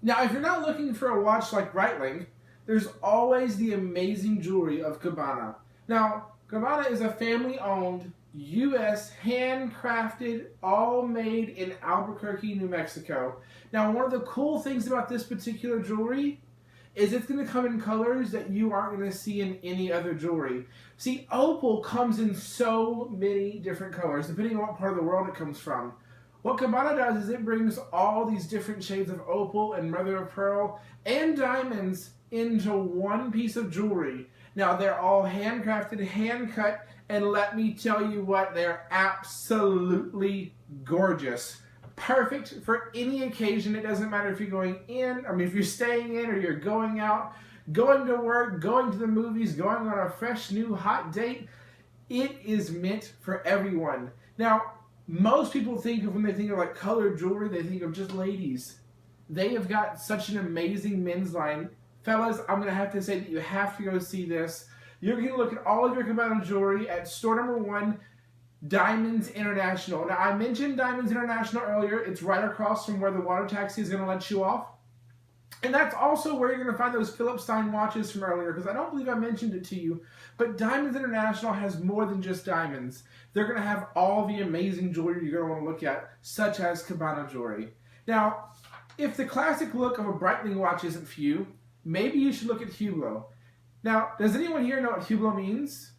Now, if you're not looking for a watch like Breitling, there's always the amazing jewelry of Cabana. Now, Cabana is a family-owned, U.S. handcrafted, all made in Albuquerque, New Mexico. Now, one of the cool things about this particular jewelry is it's going to come in colors that you aren't going to see in any other jewelry. See, opal comes in so many different colors, depending on what part of the world it comes from. What Cabana does is it brings all these different shades of opal and mother of pearl and diamonds into one piece of jewelry. Now, they're all handcrafted, hand-cut, and let me tell you what, they're absolutely gorgeous. Perfect for any occasion. It doesn't matter if you're going in, if you're staying in or you're going out, going to work, going to the movies, going on a fresh, new, hot date. It is meant for everyone. Now, most people think of, when they think of like colored jewelry, they think of just ladies. They have got such an amazing men's line. Fellas, I'm going to have to say that you have to go see this. You're going to look at all of your Cabana jewelry at store number 1, Diamonds International. Now, I mentioned Diamonds International earlier. It's right across from where the water taxi is going to let you off. And that's also where you're going to find those Philip Stein watches from earlier, because I don't believe I mentioned it to you. But Diamonds International has more than just diamonds. They're going to have all the amazing jewelry you're going to want to look at, such as Cabana jewelry. Now, if the classic look of a Breitling watch isn't for you, maybe you should look at Hublot. Now, does anyone here know what Hublot means?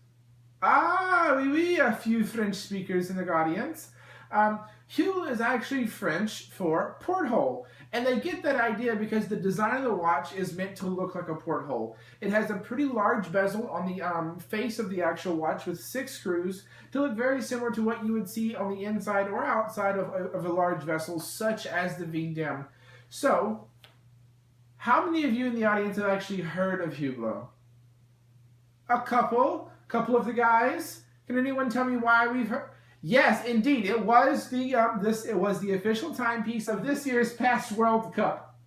Ah, oui, oui, a few French speakers in the audience. Hublot is actually French for porthole. And they get that idea because the design of the watch is meant to look like a porthole. It has a pretty large bezel on the face of the actual watch with 6 screws to look very similar to what you would see on the inside or outside of a large vessel, such as the Vidame. So, how many of you in the audience have actually heard of Hublot? A couple of the guys. Can anyone tell me why we've heard? Yes, indeed, it was the official timepiece of this year's past World Cup.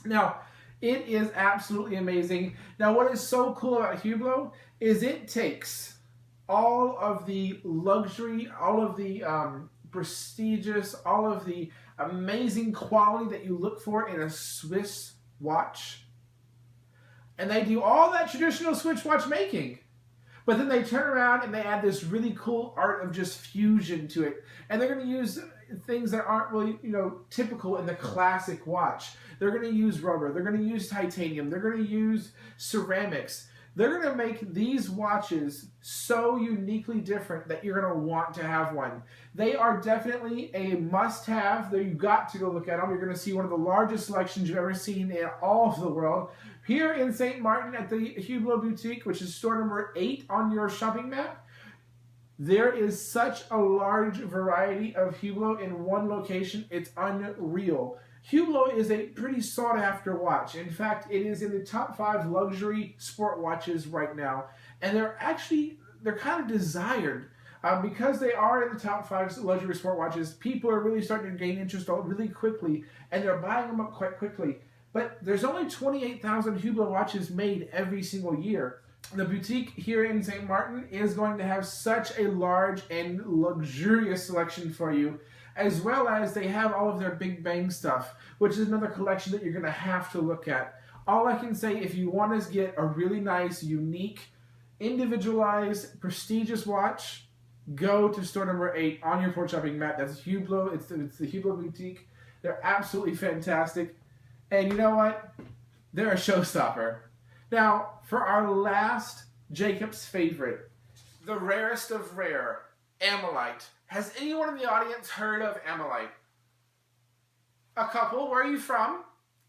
Now, it is absolutely amazing. Now, what is so cool about Hublot is it takes all of the luxury, all of the prestigious, all of the amazing quality that you look for in a Swiss watch, and they do all that traditional Swiss watchmaking. But then they turn around and they add this really cool art of just fusion to it. And they're going to use things that aren't really, typical in the classic watch. They're going to use rubber. They're going to use titanium. They're going to use ceramics. They're going to make these watches so uniquely different that you're going to want to have one. They are definitely a must-have. You've got to go look at them. You're going to see one of the largest selections you've ever seen in all of the world. Here in St. Martin at the Hublot Boutique, which is store number 8 on your shopping map, there is such a large variety of Hublot in one location. It's unreal. Hublot is a pretty sought-after watch. In fact, it is in the top 5 luxury sport watches right now. And they're kind of desired. Because they are in the top 5 luxury sport watches, people are really starting to gain interest really quickly, and they're buying them up quite quickly. But there's only 28,000 Hublot watches made every single year. The boutique here in St. Martin is going to have such a large and luxurious selection for you, as well as they have all of their Big Bang stuff, which is another collection that you're going to have to look at. All I can say, if you want to get a really nice, unique, individualized, prestigious watch, go to store number 8 on your port shopping map. That's Hublot. It's the Hublot Boutique. They're absolutely fantastic. And you know what? They're a showstopper. Now, for our last Jacob's favorite, the rarest of rare, Ammolite. Has anyone in the audience heard of Ammolite? A couple. Where are you from?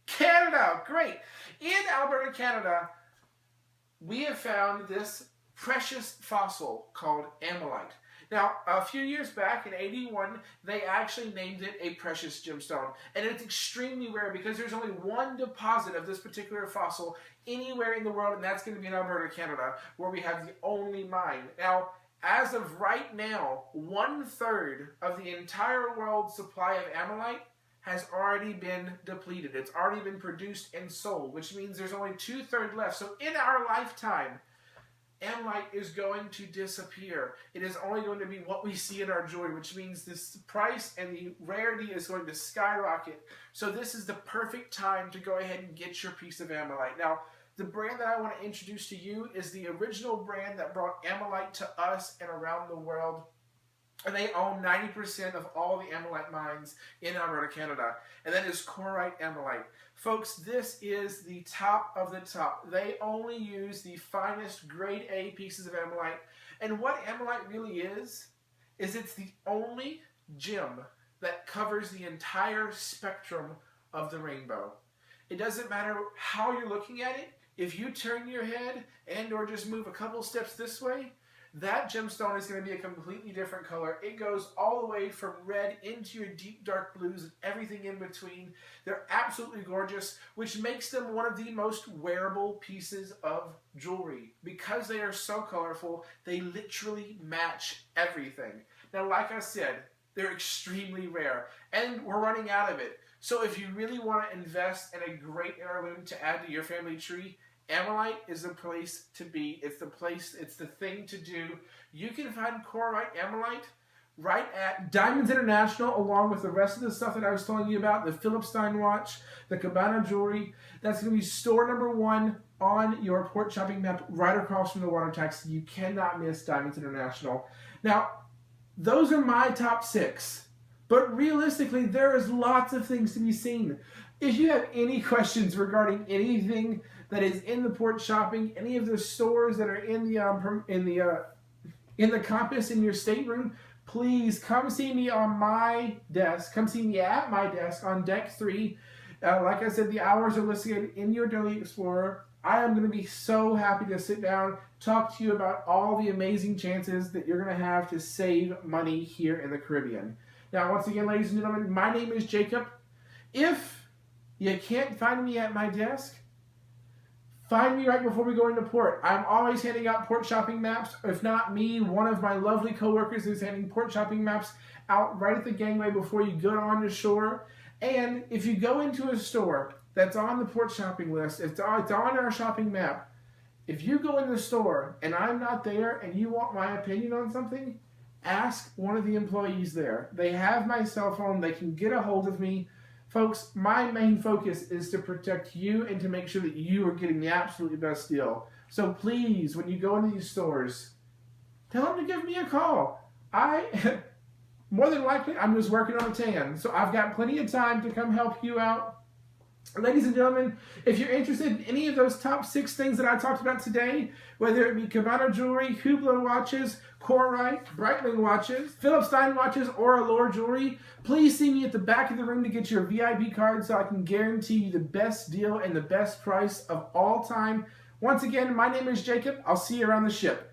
Canada. Great. In Alberta, Canada, we have found this precious fossil called Ammolite. Now, a few years back, in '81, they actually named it a precious gemstone. And it's extremely rare because there's only one deposit of this particular fossil anywhere in the world, and that's going to be in Alberta, Canada, where we have the only mine. Now, as of right now, 1/3 of the entire world's supply of Ammolite has already been depleted. It's already been produced and sold, which means there's only 2/3 left. So in our lifetime, Ammonite is going to disappear. It is only going to be what we see in our jewelry, which means this price and the rarity is going to skyrocket. So this is the perfect time to go ahead and get your piece of Ammonite. Now, the brand that I want to introduce to you is the original brand that brought Ammonite to us and around the world. And they own 90% of all the Ammonite mines in Alberta, Canada. And that is Corite Ammonite. Folks, this is the top of the top. They only use the finest grade A pieces of Ammonite. And what Ammonite really is it's the only gem that covers the entire spectrum of the rainbow. It doesn't matter how you're looking at it. If you turn your head and or just move a couple steps this way, that gemstone is going to be a completely different color. It goes all the way from red into your deep dark blues and everything in between. They're absolutely gorgeous, which makes them one of the most wearable pieces of jewelry. Because they are so colorful, they literally match everything. Now, like I said, they're extremely rare, and we're running out of it. So if you really want to invest in a great heirloom to add to your family tree, Ammonite is the place to be. It's the place, it's the thing to do. You can find Corite Ammonite right at Diamonds International, along with the rest of the stuff that I was telling you about, the Philip Stein watch, the Cabana jewelry. That's going to be store number 1 on your port shopping map right across from the water taxi. You cannot miss Diamonds International. Now, those are my top 6. But realistically, there is lots of things to be seen. If you have any questions regarding anything that is in the port shopping, any of the stores that are in the compass in your stateroom, please come see me on my desk. Come see me at my desk on deck 3. Like I said, the hours are listed in your Daily Explorer. I am going to be so happy to sit down, talk to you about all the amazing chances that you're going to have to save money here in the Caribbean. Now, once again, ladies and gentlemen, my name is Jacob. If you can't find me at my desk, find me right before we go into port. I'm always handing out port shopping maps. If not me, one of my lovely coworkers is handing port shopping maps out right at the gangway before you go on the shore. And if you go into a store that's on the port shopping list, it's on our shopping map. If you go in the store and I'm not there and you want my opinion on something, ask one of the employees there. They have my cell phone. They can get a hold of me. Folks, my main focus is to protect you and to make sure that you are getting the absolutely best deal. So please, when you go into these stores, tell them to give me a call. More than likely, I'm just working on a tan. So I've got plenty of time to come help you out. Ladies and gentlemen, if you're interested in any of those top 6 things that I talked about today, whether it be Cabana jewelry, Hublot watches, Corite, Breitling watches, Philip Stein watches, or Allure jewelry, please see me at the back of the room to get your VIP card so I can guarantee you the best deal and the best price of all time. Once again, my name is Jacob. I'll see you around the ship.